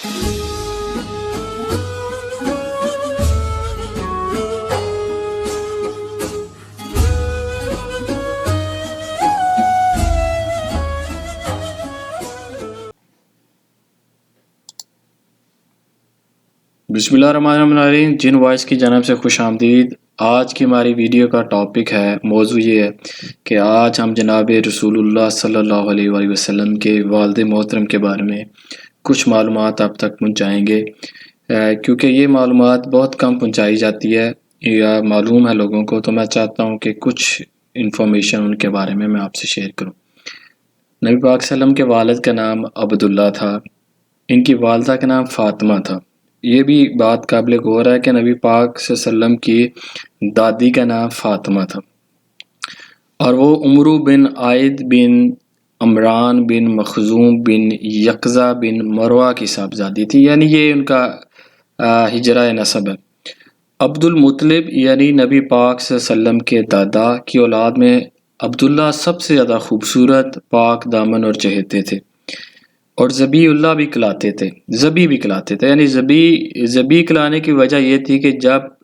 बिस्मिल्लाहिर्रहमानिर्रहीम। जिन वॉइस की जानब से खुश आमदीद। आज की हमारी वीडियो का टॉपिक है, मौजू ये है कि आज हम जनाब रसूलुल्लाह सल्लल्लाहु अलैहि वसल्लम के वालिद मोहतरम के बारे में कुछ मालूमात आप तक पहुँचाएँगे, क्योंकि ये मालूमात बहुत कम पहुँचाई जाती है या मालूम है लोगों को, तो मैं चाहता हूँ कि कुछ इन्फॉर्मेशन उनके बारे में मैं आपसे शेयर करूँ। नबी पाक सल्लम के वालिद का नाम अब्दुल्ला था, इनकी वालदा का नाम फ़ातिमा था। ये भी बात काबिल गौर है कि नबी पाक सल्लम की दादी का नाम फ़ातिमा था और वो उमरू बिन आयद बिन अमरान बिन मखजूम बिन यकज़ा बिन मरवा की साहबजादी थी, यानी ये उनका हिजरा नसब है। अब्दुल मुत्तलिब यानी नबी पाक सल्लम के दादा की औलाद में अब्दुल्ला सबसे ज़्यादा खूबसूरत, पाक दामन और चहेते थे और ज़बीउल्लाह भी कहलाते थे, ज़बी भी कहलाते थे। यानी ज़बी कहलाने की वजह यह थी कि जब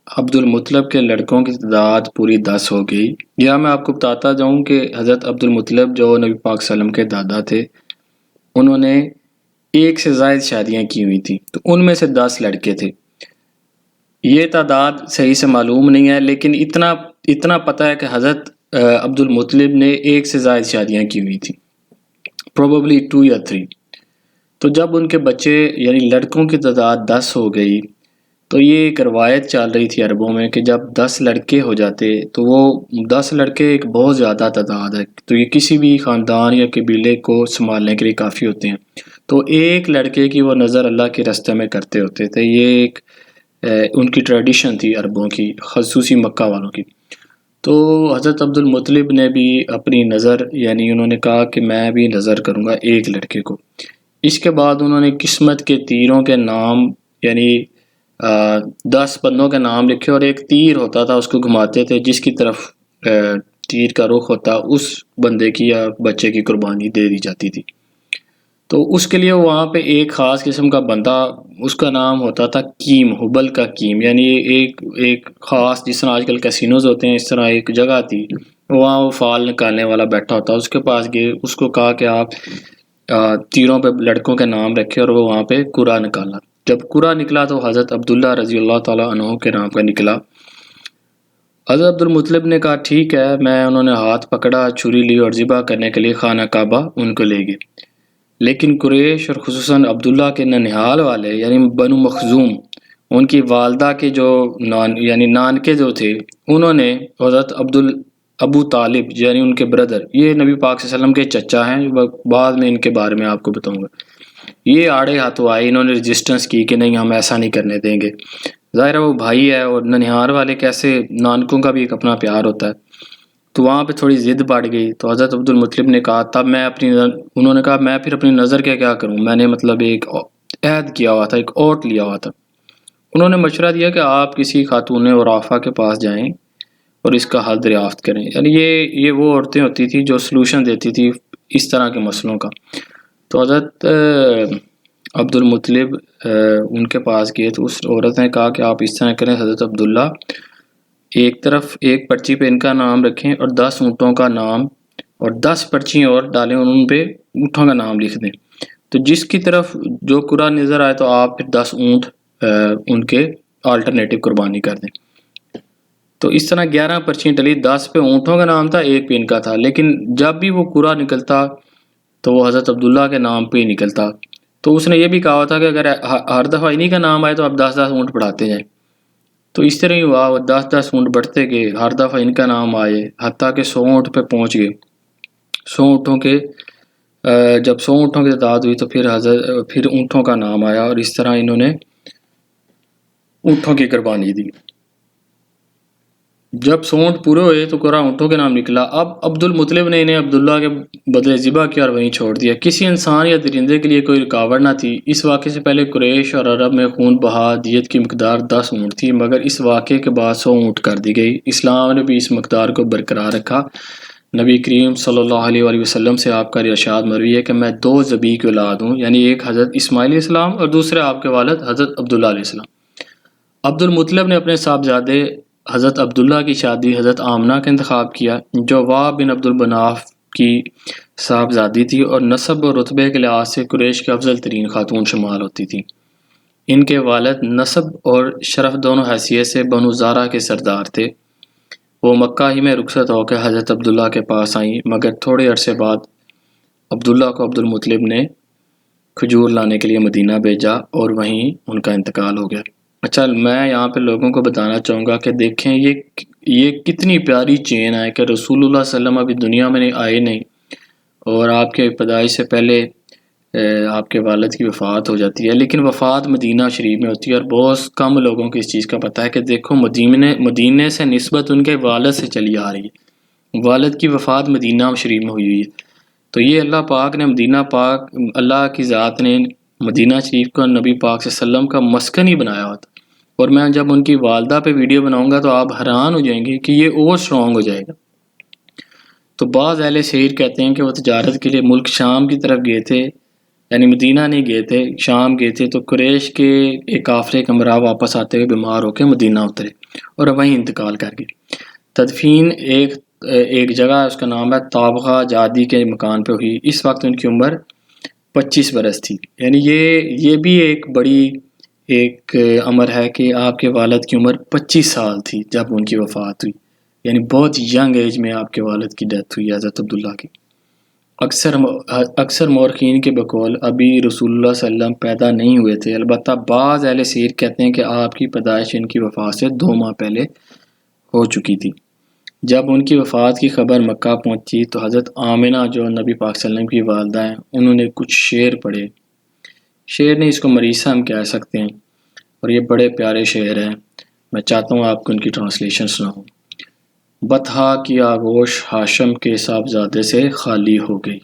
अब्दुल मुत्तलिब के लड़कों की तादाद पूरी 10 हो गई, या मैं आपको बताता जाऊं कि हज़रत अब्दुल मुत्तलिब जो नबी पाक सल्लम के दादा थे, उन्होंने एक से ज़ायद शादियां की हुई थी, तो उनमें से 10 लड़के थे। ये तादाद सही से मालूम नहीं है, लेकिन इतना पता है कि हज़रत अब्दुल मुत्तलिब ने एक से ज़ायद शादियां की हुई थी, प्रोबेबली 2 या 3। तो जब उनके बच्चे यानी लड़कों की तादाद 10 हो गई, तो ये एक रवायत चल रही थी अरबों में कि जब 10 लड़के हो जाते तो वो 10 लड़के एक बहुत ज़्यादा तादाद है, तो ये किसी भी ख़ानदान या कबीले को संभालने के लिए काफ़ी होते हैं। तो एक लड़के की वो नज़र अल्लाह के रास्ते में करते होते थे। ये एक उनकी ट्रेडिशन थी अरबों की, ख़ुसूसी मक्का वालों की। तो हज़रत अब्दुल मुत्तलिब ने भी अपनी नज़र, यानी उन्होंने कहा कि मैं भी नज़र करूँगा एक लड़के को। इसके बाद उन्होंने किस्मत के तीरों के नाम, यानी 10 बंदों के नाम लिखे और एक तीर होता था, उसको घुमाते थे, जिसकी तरफ तीर का रुख होता उस बंदे की या बच्चे की कुर्बानी दे दी जाती थी। तो उसके लिए वहाँ पे एक ख़ास किस्म का बंदा, उसका नाम होता था कीम, हुबल का कीम, यानी एक ख़ास, जिस तरह आजकल कैसीनोज होते हैं इस तरह एक जगह थी, वहाँ वो फाल निकालने वाला बैठा होता। उसके पास गए, उसको कहा कि आप तीरों पे लड़कों के नाम रखे, और वो वहाँ पे कुरा निकाला। जब कुरा निकला तो हज़रत अब्दुल्ला रज़ी अल्लाह ताला अन्हु के नाम का निकला। हज़रत अब्दुल मुत्तलिब ने कहा ठीक है, उन्होंने हाथ पकड़ा, छुरी ली और ज़िबा करने के लिए खाना काबा उनको ले गए। लेकिन कुरैश और खुसूसन अब्दुल्ला के ननिहाल वाले यानी बनु मखजूम, उनकी वालदा के जो नानके जो थे, उन्होंने हज़रत अबू तालिब यानी उनके ब्रदर, ये नबी पाक सल्लल्लाहु अलैहि वसल्लम के चचा हैं, बाद में इनके बारे में आपको बताऊंगा, ये आड़े हाथों आए, इन्होंने रेजिस्टेंस की कि नहीं, हम ऐसा नहीं करने देंगे। ज़ाहिर है वो भाई है, और ननिहाल वाले कैसे, नानकों का भी एक अपना प्यार होता है, तो वहाँ पे थोड़ी ज़िद बढ़ गई। तो हज़रत अब्दुल मुत्तलिब ने कहा, तब उन्होंने कहा मैं फिर अपनी नज़र के क्या करूँ, मैंने मतलब एक अहद किया हुआ था, एक ओट लिया हुआ था। उन्होंने मशवरा दिया कि आप किसी खातून वराफ़ा के पास जाएं और इसका हल दरियाफ्त करें। यानी ये वो औरतें होती थी जो सलूशन देती थी इस तरह के मसलों का। तो हज़रत अब्दुल मुत्तलिब उनके पास गए, तो उस औरत ने कहा कि आप इस तरह करें हज़रत अब्दुल्ला, एक तरफ एक पर्ची पे इनका नाम रखें और 10 ऊँटों का नाम, और 10 पर्ची और डालें और उन पे ऊँटों का नाम लिख दें। तो जिसकी तरफ जो कुरा नज़र आए तो आप फिर 10 ऊँट उनके अल्टरनेटिव कुर्बानी कर दें। तो इस तरह 11 पर्चियाँ डली, 10 पे ऊँटों का नाम था, एक पे इनका था। लेकिन जब भी वो कुरा निकलता तो वो हज़रत अब्दुल्ला के नाम पे ही निकलता। तो उसने ये भी कहा था कि अगर हर दफ़ा इन्हीं का नाम आए तो आप 10-10 ऊँट बढ़ाते जाएँ। तो इस तरह ही हुआ, वो 10-10 ऊँट बढ़ते गए, हर दफ़ा इनका नाम आए, हत्ता के 100 ऊँट पे पहुँच गए। 100 ऊँटों के जब 100 ऊँटों की तादाद हुई तो फिर ऊँटों का नाम आया, और इस तरह इन्होंने ऊँटों की कुर्बानी दी। जब 100 ऊँट पूरे हुए तो कुरा ऊँटों के नाम निकला। अब अब्दुल मुत्तलिब ने इन्हें अब्दुल्ला के बदले ज़िबा किया और वहीं छोड़ दिया। किसी इंसान या दरिंदे के लिए कोई रुकावट न थी। इस वाक़े से पहले कुरैश और अरब में खून बहा दियत की मकदार 10 ऊँट थी, मगर इस वाक़े के बाद 100 ऊँट कर दी गई। इस्लाम ने भी इस मकदार को बरकरार रखा। نبی کریم صلی اللہ علیہ وآلہ وسلم سے آپ کا ارشاد مروی ہے کہ میں 2 ذبیح کی اولاد ہوں، یعنی ایک حضرت اسماعیل علیہ السلام اور دوسرے آپ کے والد حضرت عبداللہ علیہ السلام۔ عبد المطلب نے اپنے صاحبزادے حضرت عبداللہ کی شادی حضرت آمنہ کا انتخاب کیا، جو وہب بن عبد المناف کی صاحبزادی تھی اور نسب اور رتبے کے لحاظ سے قریش کے افضل ترین خاتون شمار ہوتی تھی۔ ان کے والد نسب اور شرف دونوں حیثیت سے بنو زارہ کے سردار تھے۔ وہ مکہ ہی میں رخصت ہو کے حضرت عبداللہ کے پاس آئیں، مگر تھوڑے عرصے بعد عبداللہ کو عبد المطلب نے کھجور لانے کے لیے مدینہ بھیجا اور وہیں ان کا انتقال ہو گیا۔ اچھا، میں یہاں پہ لوگوں کو بتانا چاہوں گا کہ دیکھیں یہ کتنی پیاری چین ہے کہ رسول اللہ صلی اللہ علیہ وسلم ابھی دنیا میں آئے نہیں اور آپ کے پیدائش سے پہلے آپ کے والد کی وفات ہو جاتی ہے، لیکن وفات مدینہ شریف میں ہوتی ہے، اور بہت کم لوگوں کو اس چیز کا پتہ ہے کہ دیکھو مدینے سے نسبت ان کے والد سے چلی آ رہی ہے، والد کی وفات مدینہ شریف میں ہوئی ہے۔ تو یہ اللہ پاک نے اللہ کی ذات نے مدینہ شریف کو نبی پاک صلی اللہ علیہ وسلم کا مسکن ہی بنایا ہوتا، اور میں جب ان کی والدہ پہ ویڈیو بناؤں گا تو آپ حیران ہو جائیں گے کہ یہ اور سٹرونگ ہو جائے گا۔ تو بعض اہل سیر کہتے ہیں کہ وہ تجارت کے لیے ملک شام کی طرف گئے تھے، یعنی مدینہ نہیں گئے تھے، شام گئے تھے، تو قریش کے ایک قافلے کا ہمراہ واپس آتے ہوئے بیمار ہو کے مدینہ اترے اور وہیں انتقال کر گئے۔ تدفین ایک جگہ ہے، اس کا نام ہے تابغہ جادی کے مکان پہ ہوئی۔ اس وقت ان کی عمر 25 برس تھی، یعنی یہ بھی ایک بڑی امر ہے کہ آپ کے والد کی عمر 25 سال تھی جب ان کی وفات ہوئی، یعنی بہت ینگ ایج میں آپ کے والد کی ڈیتھ ہوئی حضرت عبداللہ کی۔ اکثر مورخین کے بقول ابھی رسول اللہ صلی اللہ علیہ وسلم پیدا نہیں ہوئے تھے، البتہ بعض اہل سیر کہتے ہیں کہ آپ کی پیدائش ان کی وفات سے 2 ماہ پہلے ہو چکی تھی۔ جب ان کی وفات کی خبر مکہ پہنچی تو حضرت آمنہ جو نبی پاک صلی اللہ علیہ وسلم کی والدہ ہیں، انہوں نے کچھ شعر پڑھے۔ شعر نہیں، اس کو مریثہ ہم کہہ سکتے ہیں، اور یہ بڑے پیارے شعر ہیں۔ میں چاہتا ہوں آپ کو ان کی ٹرانسلیشن سناؤں۔ بطحا کی آغوش ہاشم کے صاحبزادے سے خالی ہو گئی۔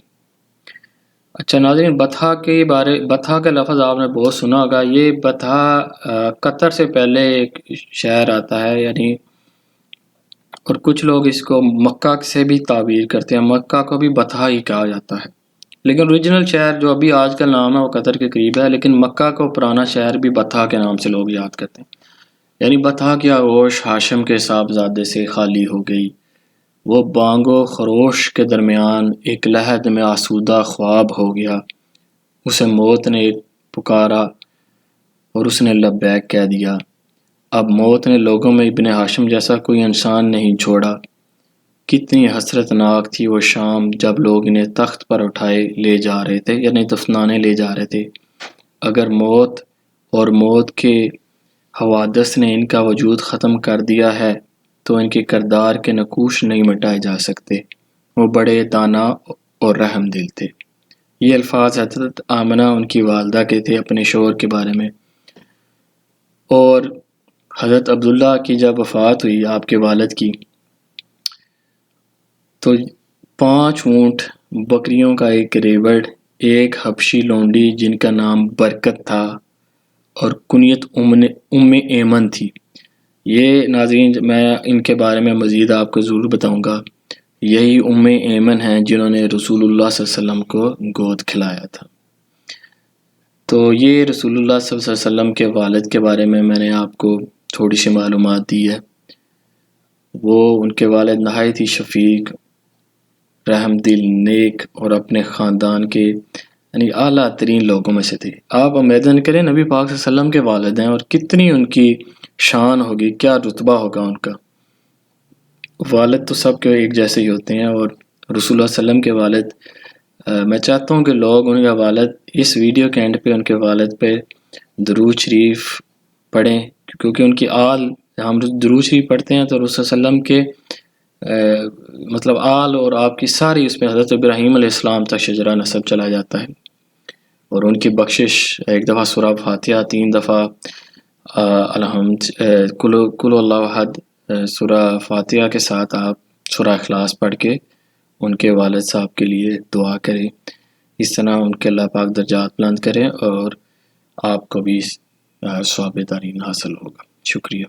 اچھا ناظرین، بطحا کا لفظ آپ نے بہت سنا ہوگا۔ یہ بطحا قطر سے پہلے ایک شہر آتا ہے، یعنی اور کچھ لوگ اس کو مکہ سے بھی تعبیر کرتے ہیں، مکہ کو بھی بطحا ہی کہا جاتا ہے، لیکن اوریجنل شہر جو ابھی آج کل نام ہے وہ قطر کے قریب ہے، لیکن مکہ کو پرانا شہر بھی بطحا کے نام سے لوگ یاد کرتے ہیں۔ یعنی بطحا کی آغوش ہاشم کے صاحبزادے سے خالی ہو گئی، وہ بانگ و خروش کے درمیان ایک لحد میں آسودہ خواب ہو گیا، اسے موت نے پکارا اور اس نے لبیک کہہ دیا۔ اب موت نے لوگوں میں ابن ہاشم جیسا کوئی انسان نہیں چھوڑا۔ کتنی حسرت ناک تھی وہ شام جب لوگ انہیں تخت پر اٹھائے لے جا رہے تھے، یعنی دفنانے لے جا رہے تھے۔ اگر موت اور موت کے حوادث نے ان کا وجود ختم کر دیا ہے تو ان کے کردار کے نقوش نہیں مٹائے جا سکتے۔ وہ بڑے دانا اور رحم دل تھے۔ یہ الفاظ حضرت آمنہ ان کی والدہ کے تھے اپنے شوہر کے بارے میں۔ اور حضرت عبداللہ کی جب وفات ہوئی آپ کے والد کی، تو 5 اونٹ، بکریوں کا ایک ریوڑ، ایک حبشی لونڈی جن کا نام برکت تھا اور کنیت ام ایمن تھی۔ یہ ناظرین میں ان کے بارے میں مزید آپ کو ضرور بتاؤں گا۔ یہی ام ایمن ہیں جنہوں نے رسول اللہ صلی اللہ علیہ وسلم کو گود کھلایا تھا۔ تو یہ رسول اللہ صلی اللہ علیہ وسلم کے والد کے بارے میں نے آپ کو تھوڑی سی معلومات دی ہے۔ وہ ان کے والد نہایت ہی شفیق، رحم دل، نیک اور اپنے خاندان کے یعنی اعلیٰ ترین لوگوں میں سے تھے۔ آپ امیدن کریں نبی پاک صلی اللہ علیہ وسلم کے والد ہیں اور کتنی ان کی شان ہوگی، کیا رتبہ ہوگا ان کا۔ والد تو سب کے ایک جیسے ہی ہوتے ہیں، اور رسول اللہ صلی اللہ علیہ وسلم کے والد، میں چاہتا ہوں کہ لوگ ان کا والد اس ویڈیو کے اینڈ پہ ان کے والد پہ درود شریف پڑھیں، کیونکہ ان کی آل، ہم درود شریف پڑھتے ہیں تو رسول صلی اللہ علیہ وسلم کے مطلب آل اور آپ کی ساری اس میں حضرت ابراہیم علیہ السلام تک شجرہ نسب چلا جاتا ہے، اور ان کی بخشش 1 دفعہ سورہ فاتحہ، 3 دفعہ الحمد کل اللہ احد، سورہ فاتحہ کے ساتھ آپ سورہ اخلاص پڑھ کے ان کے والد صاحب کے لیے دعا کریں۔ اس طرح ان کے اللہ پاک درجات بلند کریں اور آپ کو بھی ثواب دارین حاصل ہوگا۔ شکریہ۔